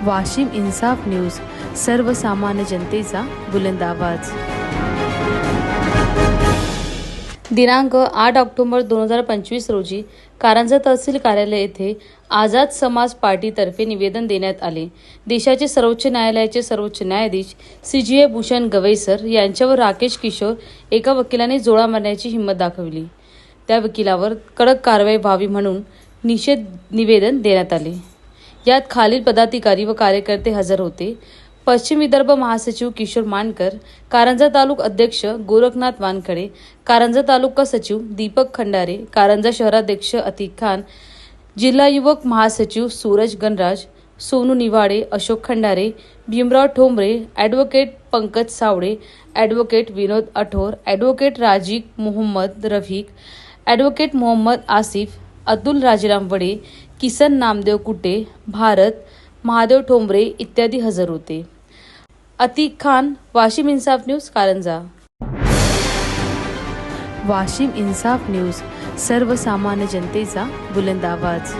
वाशिम इन्साफ न्यूज, सर्वसामान्य जनतेचा बुलंद आवाज। दिनांक 8 ऑक्टोबर 2025 रोजी कारंजा तहसील कार्यालय येथे आझाद समाज पार्टीतर्फे निवेदन देण्यात आले। देशाचे सर्वोच्च न्यायालयाचे सर्वोच्च न्यायाधीश CJA भूषण गवई सर यांच्यावर राकेश किशोर एका वकिलाने जोडा मारण्याची हिंमत दाखवली। त्या वकिलावर कडक कारवाई व्हावी म्हणून निषेध निवेदन देण्यात आले। यात खालील पदाधिकारी व कार्यकर्ते हजर होते। पश्चिम विदर्भ महासचिव किशोर मानकर, कारंजा तालुका अध्यक्ष गोरखनाथ वानखडे, कारंजा तालुका सचिव दीपक खंडारे, कारंजा शहराध्यक्ष अतिक खान, जिल्हा युवक महासचिव सूरज गणराज, सोनू निवाडे, अशोक खंडारे, भीमराव ठोंबरे, ॲडव्होकेट पंकज सावळे, ॲडव्होकेट विनोद अठोर, ॲडव्होकेट राजीक मोहम्मद रफिक, ॲडव्होकेट मोहम्मद आसिफ, अतुल राजाराम वडे, किसन नामदेव कुटे, भारत महादेव ठोंबरे इत्यादी हजर होते। अतिक खान, वाशिम इन्साफ न्यूज, कारंजा। वाशिम इन्साफ न्यूज, सर्वसामान्य जनतेचा बुलंद आवाज।